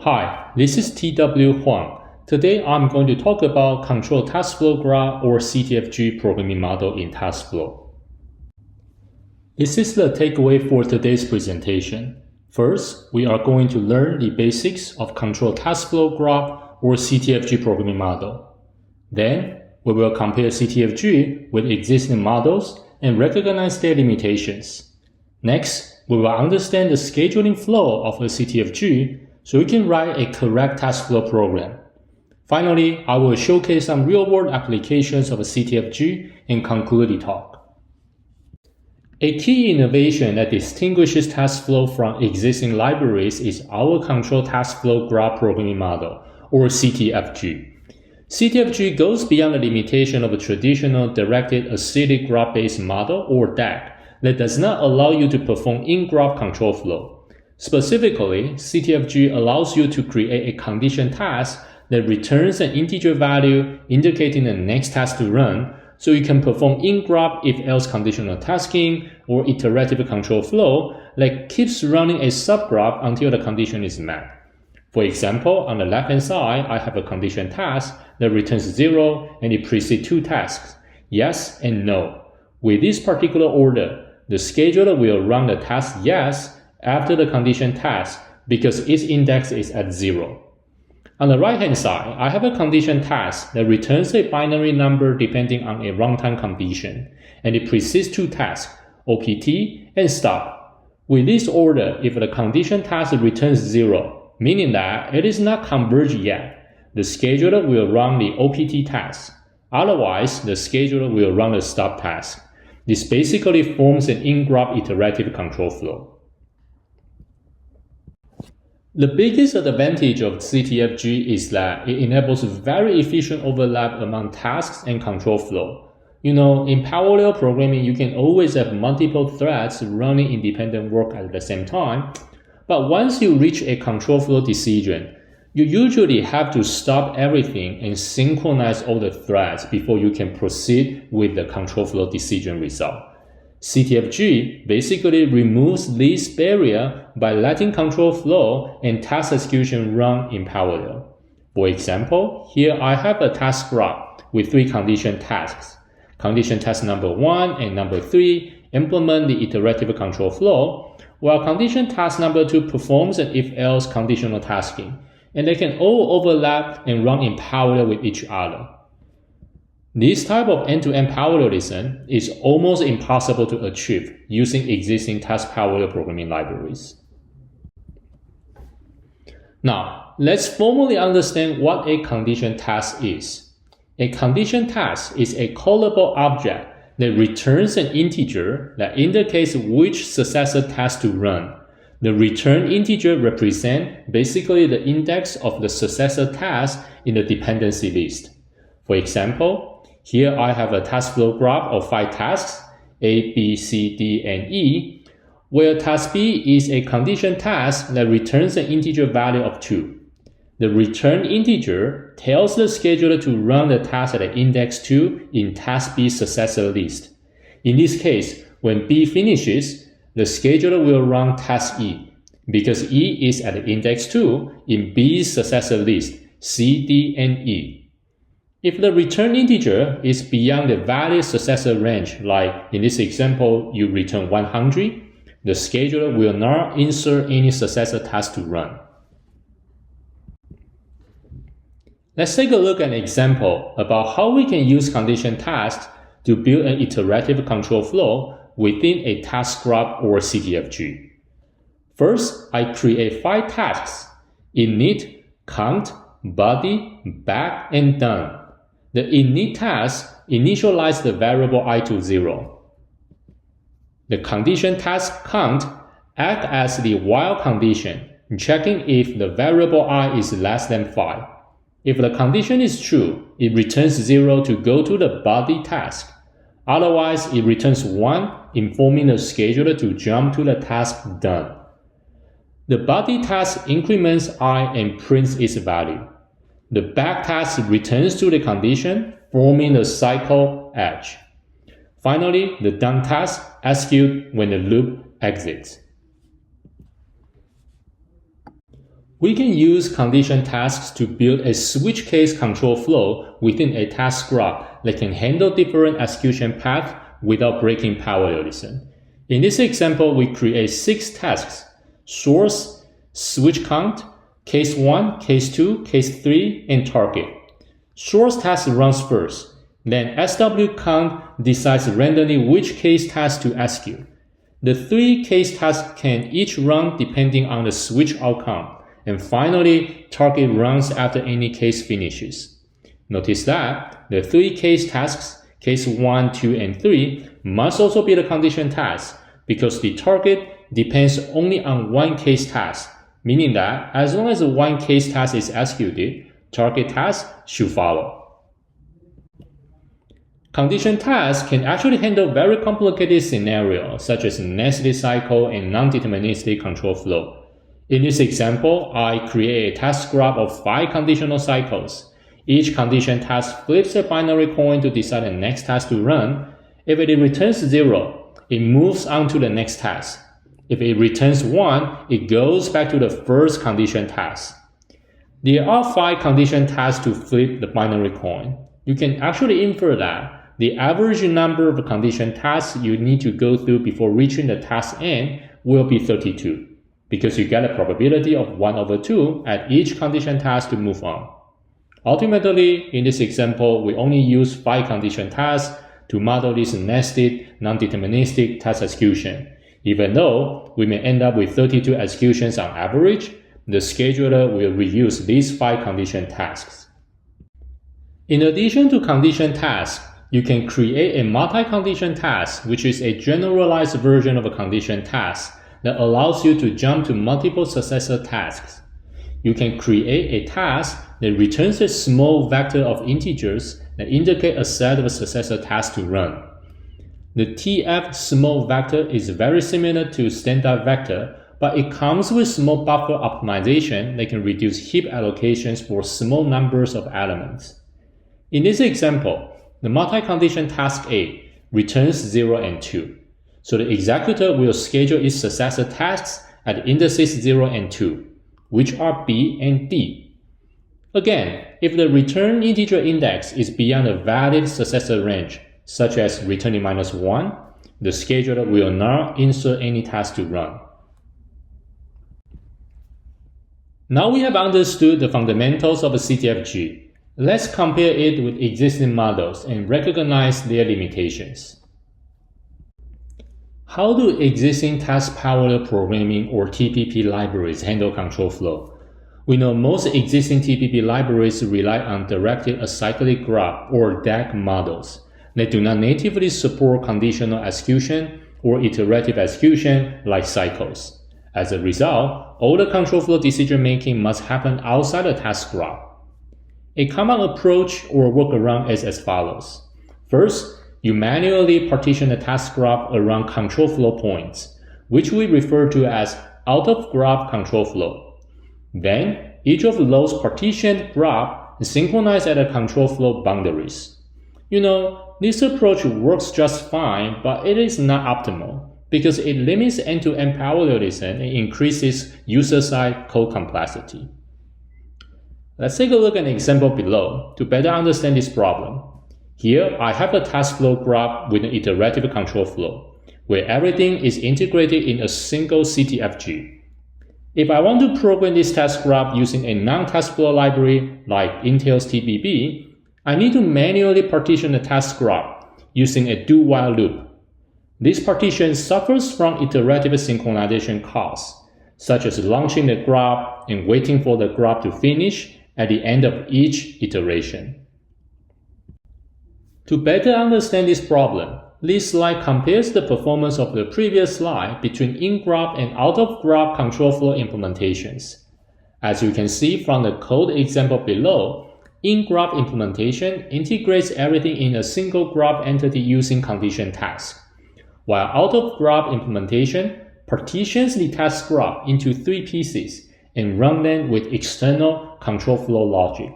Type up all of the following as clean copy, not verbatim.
Hi, this is TW Huang. Today I'm going to talk about Control Taskflow Graph or CTFG programming model in Taskflow. This is the takeaway for today's presentation. First, we are going to learn the basics of Control Taskflow Graph or CTFG programming model. Then, we will compare CTFG with existing models and recognize their limitations. Next, we will understand the scheduling flow of a CTFG so we can write a correct task flow program. Finally, I will showcase some real-world applications of a CTFG and conclude the talk. A key innovation that distinguishes Taskflow from existing libraries is our Control Taskflow Graph Programming Model, or CTFG. CTFG goes beyond the limitation of a traditional directed acyclic graph-based model, or DAG, that does not allow you to perform in-graph control flow. Specifically, CTFG allows you to create a condition task that returns an integer value indicating the next task to run, so you can perform in-graph if-else conditional tasking or iterative control flow that keeps running a subgraph until the condition is met. For example, on the left-hand side, I have a condition task that returns 0 and it precedes two tasks, yes and no. With this particular order, the scheduler will run the task yes after the condition task because its index is at 0. On the right-hand side, I have a condition task that returns a binary number depending on a runtime condition, and it precedes two tasks, OPT and stop. With this order, if the condition task returns 0, meaning that it is not converged yet, the scheduler will run the OPT task. Otherwise, the scheduler will run the stop task. This basically forms an in-graph iterative control flow. The biggest advantage of CTFG is that it enables very efficient overlap among tasks and control flow. In parallel programming, you can always have multiple threads running independent work at the same time. But once you reach a control flow decision, you usually have to stop everything and synchronize all the threads before you can proceed with the control flow decision result. CTFG basically removes this barrier by letting control flow and task execution run in parallel. For example, here I have a task graph with three condition tasks. Condition task number 1 and number 3 implement the iterative control flow, while condition task number 2 performs an if-else conditional tasking, and they can all overlap and run in parallel with each other. This type of end-to-end parallelism is almost impossible to achieve using existing task parallel programming libraries. Now, let's formally understand what a condition task is. A condition task is a callable object that returns an integer that indicates which successor task to run. The return integer represents basically the index of the successor task in the dependency list. For example, here I have a task flow graph of 5 tasks, A, B, C, D, and E, where task B is a condition task that returns an integer value of 2. The return integer tells the scheduler to run the task at the index 2 in task B successor list. In this case, when B finishes, the scheduler will run task E, because E is at the index 2 in B's successor list, C, D, and E. If the return integer is beyond the valid successor range, like in this example, you return 100, the scheduler will not insert any successor task to run. Let's take a look at an example about how we can use condition tasks to build an iterative control flow within a task graph or CTFG. First, I create 5 tasks: init, count, body, back, and done. The init task initializes the variable I to 0. The condition task count acts as the while condition, checking if the variable I is less than 5. If the condition is true, it returns 0 to go to the body task. Otherwise, it returns 1, informing the scheduler to jump to the task done. The body task increments I and prints its value. The back task returns to the condition, forming the cycle edge. Finally, the done task executes when the loop exits. We can use condition tasks to build a switch case control flow within a task graph that can handle different execution paths without breaking parallelism. In this example, we create 6 tasks: source, switch count, case 1, case 2, case 3, and target. Source task runs first. Then SW count decides randomly which case task to execute. The 3 case tasks can each run depending on the switch outcome. And finally, target runs after any case finishes. Notice that the 3 case tasks, case 1, 2, and 3, must also be the condition task because the target depends only on one case task, meaning that as long as one case task is executed, target task should follow. Condition tasks can actually handle very complicated scenarios such as nested cycle and non-deterministic control flow. In this example, I create a task graph of 5 conditional cycles. Each condition task flips a binary coin to decide the next task to run. If it returns 0, it moves on to the next task. If it returns 1, it goes back to the first condition task. There are 5 condition tasks to flip the binary coin. You can actually infer that the average number of condition tasks you need to go through before reaching the task end will be 32. Because you get a probability of 1/2 at each condition task to move on. Ultimately, in this example, we only use 5 condition tasks to model this nested, non-deterministic task execution. Even though we may end up with 32 executions on average, the scheduler will reuse these 5 condition tasks. In addition to condition tasks, you can create a multi-condition task, which is a generalized version of a condition task that allows you to jump to multiple successor tasks. You can create a task that returns a small vector of integers that indicate a set of successor tasks to run. The TF small vector is very similar to standard vector, but it comes with small buffer optimization that can reduce heap allocations for small numbers of elements. In this example, the multi-condition task A returns 0 and 2. So the executor will schedule its successor tasks at indices 0 and 2, which are B and D. Again, if the return integer index is beyond a valid successor range, such as returning -1, the scheduler will not insert any task to run. Now we have understood the fundamentals of a CTFG. Let's compare it with existing models and recognize their limitations. How do existing task parallel programming or TPP libraries handle control flow? We know most existing TPP libraries rely on directed acyclic graph or DAG models. They do not natively support conditional execution or iterative execution like cycles. As a result, all the control flow decision making must happen outside the task graph. A common approach or workaround is as follows. First, you manually partition the task graph around control flow points, which we refer to as out-of-graph control flow. Then, each of those partitioned graphs is synchronized at the control flow boundaries. You know, this approach works just fine, but it is not optimal because it limits end-to-end parallelism and increases user-side code complexity. Let's take a look at an example below to better understand this problem. Here, I have a task flow graph with an iterative control flow, where everything is integrated in a single CTFG. If I want to program this task graph using a non-task flow library like Intel's TPP, I need to manually partition the task graph using a do-while loop. This partition suffers from iterative synchronization costs, such as launching the graph and waiting for the graph to finish at the end of each iteration. To better understand this problem, this slide compares the performance of the previous slide between in-graph and out-of-graph control flow implementations. As you can see from the code example below, in-graph implementation integrates everything in a single graph entity using condition task, while out-of-graph implementation partitions the task graph into 3 pieces and runs them with external control flow logic.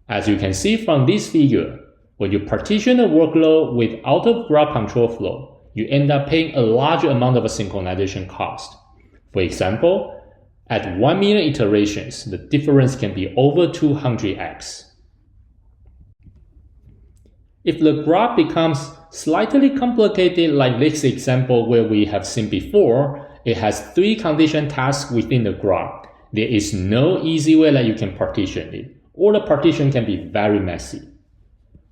As you can see from this figure, when you partition a workload with out-of-graph control flow, you end up paying a large amount of synchronization cost. For example, At 1 million iterations, the difference can be over 200x. If the graph becomes slightly complicated like this example where we have seen before, it has 3 condition tasks within the graph. There is no easy way that you can partition it, or the partition can be very messy.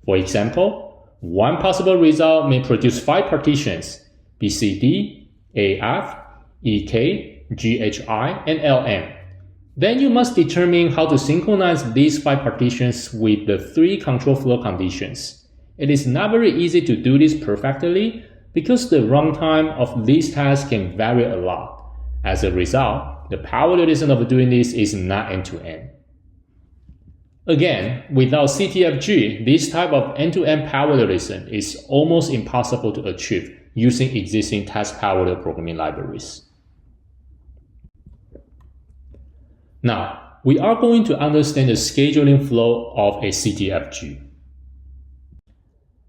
For example, one possible result may produce 5 partitions, BCD, AF, EK, GHI, and LM. Then you must determine how to synchronize these 5 partitions with the 3 control flow conditions. It is not very easy to do this perfectly because the runtime of these tasks can vary a lot. As a result, the parallelism of doing this is not end-to-end. Again, without CTFG, this type of end-to-end parallelism is almost impossible to achieve using existing task parallel programming libraries. Now, we are going to understand the scheduling flow of a CTFG.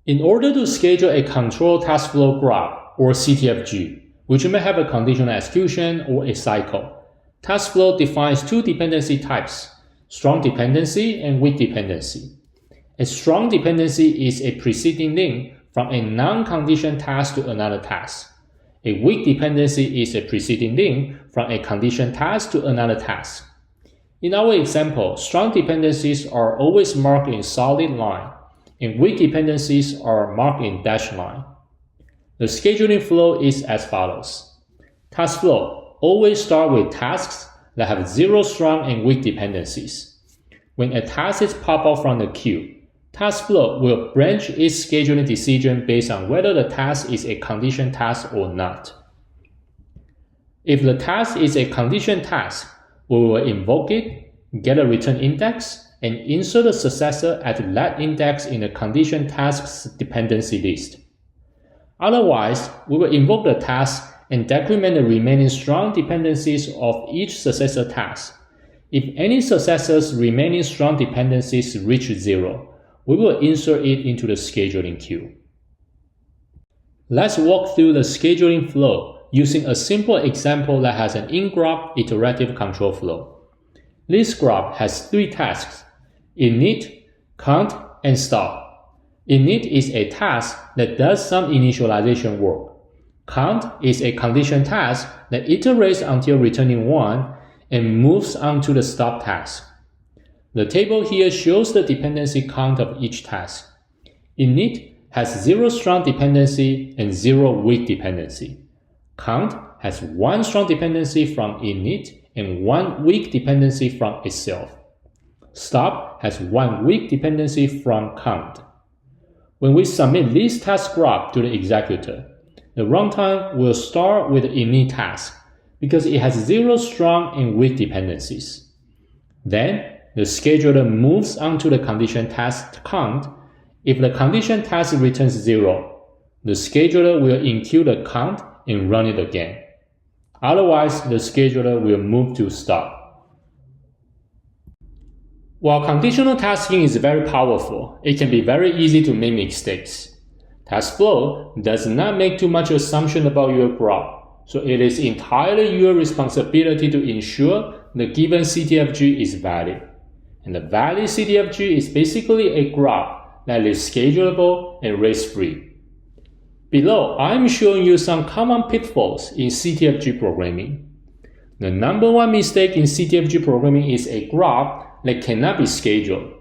In order to schedule a control task flow graph, or CTFG, which may have a conditional execution or a cycle, Taskflow defines 2 dependency types, strong dependency and weak dependency. A strong dependency is a preceding link from a non-condition task to another task. A weak dependency is a preceding link from a condition task to another task. In our example, strong dependencies are always marked in solid line, and weak dependencies are marked in dashed line. The scheduling flow is as follows. Taskflow always starts with tasks that have 0 strong and weak dependencies. When a task is popped out from the queue, Taskflow will branch its scheduling decision based on whether the task is a condition task or not. If the task is a condition task, we will invoke it, get a return index, and insert a successor at that index in the condition task's dependency list. Otherwise, we will invoke the task and decrement the remaining strong dependencies of each successor task. If any successor's remaining strong dependencies reach 0, we will insert it into the scheduling queue. Let's walk through the scheduling flow using a simple example that has an in-graph iterative control flow. This graph has 3 tasks: init, count, and stop. Init is a task that does some initialization work. Count is a condition task that iterates until returning 1 and moves on to the stop task. The table here shows the dependency count of each task. Init has 0 strong dependency and 0 weak dependency. Count has 1 strong dependency from init and 1 weak dependency from itself. Stop has 1 weak dependency from count. When we submit this task graph to the executor, the runtime will start with the init task because it has 0 strong and weak dependencies. Then, the scheduler moves on to the condition task count. If the condition task returns 0, the scheduler will include the count and run it again. Otherwise, the scheduler will move to stop. While conditional tasking is very powerful, it can be very easy to make mistakes. Taskflow does not make too much assumption about your graph, so it is entirely your responsibility to ensure the given CTFG is valid. And the valid CTFG is basically a graph that is schedulable and race-free. Below, I'm showing you some common pitfalls in CTFG programming. The number 1 mistake in CTFG programming is a graph that cannot be scheduled.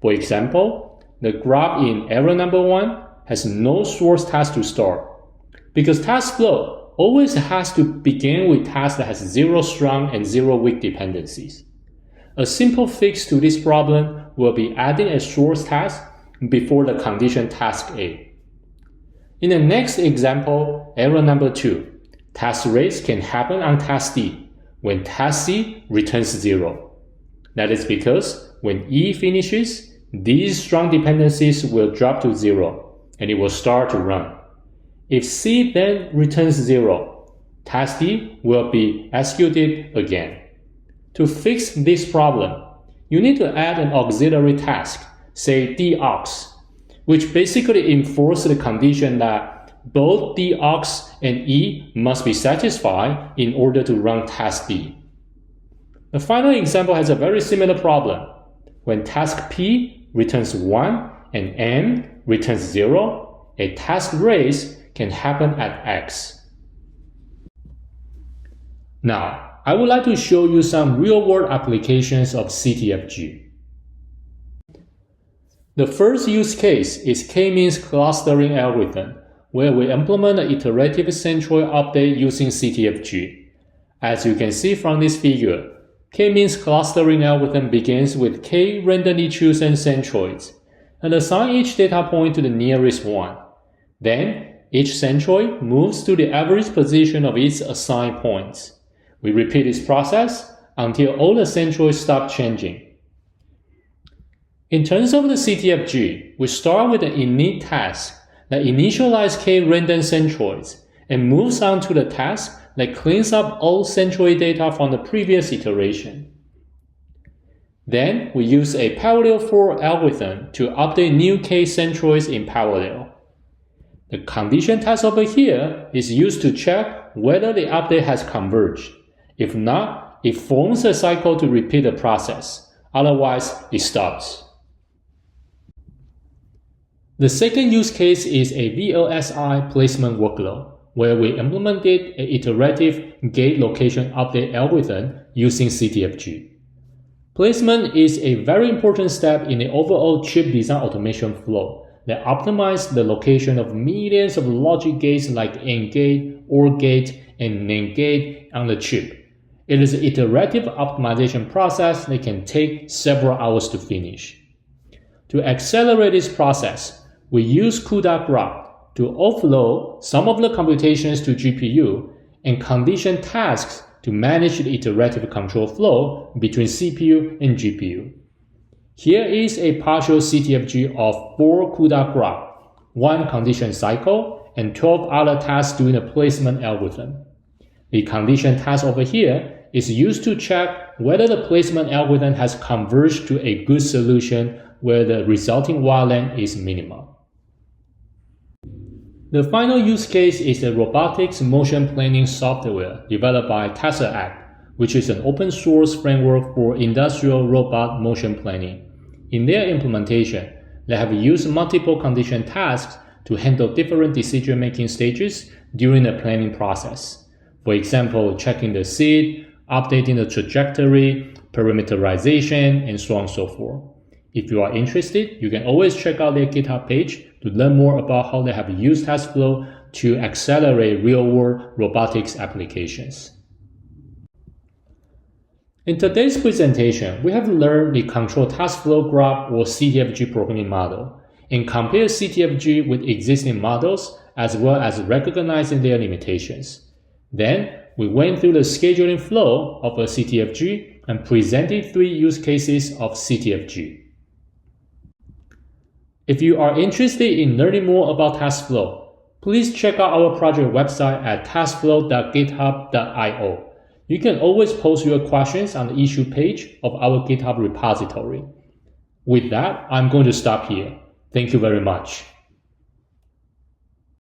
For example, the graph in error number 1 has no source task to start, because Taskflow always has to begin with tasks that has 0 strong and 0 weak dependencies. A simple fix to this problem will be adding a source task before the condition task A. In the next example, error number 2, task race can happen on task D when task C returns 0. That is because when E finishes, these strong dependencies will drop to 0, and it will start to run. If C then returns 0, task D will be executed again. To fix this problem, you need to add an auxiliary task, say daux, which basically enforces the condition that both daux and E must be satisfied in order to run task D. The final example has a very similar problem. When task P returns 1 and N returns 0, a task race can happen at X. Now, I would like to show you some real-world applications of CTFG. The first use case is k-means clustering algorithm, where we implement an iterative centroid update using CTFG. As you can see from this figure, k-means clustering algorithm begins with k randomly chosen centroids and assign each data point to the nearest one. Then, each centroid moves to the average position of its assigned points. We repeat this process until all the centroids stop changing. In terms of the CTFG, we start with an init task that initializes k random centroids and moves on to the task that cleans up all centroid data from the previous iteration. Then, we use a parallel for algorithm to update new k centroids in parallel. The condition task over here is used to check whether the update has converged. If not, it forms a cycle to repeat the process. Otherwise, it stops. The second use case is a VLSI placement workload, where we implemented an iterative gate location update algorithm using CTFG. Placement is a very important step in the overall chip design automation flow that optimizes the location of millions of logic gates like AND gate, OR gate, and NAND gate on the chip. It is an iterative optimization process that can take several hours to finish. To accelerate this process, we use CUDA to offload some of the computations to GPU and condition tasks to manage the iterative control flow between CPU and GPU. Here is a partial CTFG of 4 CUDA graph, 1 condition cycle, and 12 other tasks doing a placement algorithm. The condition task over here is used to check whether the placement algorithm has converged to a good solution where the resulting while length is minimal. The final use case is the robotics motion planning software developed by Taskflow, which is an open source framework for industrial robot motion planning. In their implementation, they have used multiple condition tasks to handle different decision-making stages during the planning process. For example, checking the seed, updating the trajectory, parameterization, and so on and so forth. If you are interested, you can always check out their GitHub page to learn more about how they have used Taskflow to accelerate real-world robotics applications. In today's presentation, we have learned the control Taskflow graph or CTFG programming model and compare CTFG with existing models as well as recognizing their limitations. Then, we went through the scheduling flow of a CTFG and presented 3 use cases of CTFG. If you are interested in learning more about Taskflow, please check out our project website at taskflow.github.io. You can always post your questions on the issue page of our GitHub repository. With that, I'm going to stop here. Thank you very much.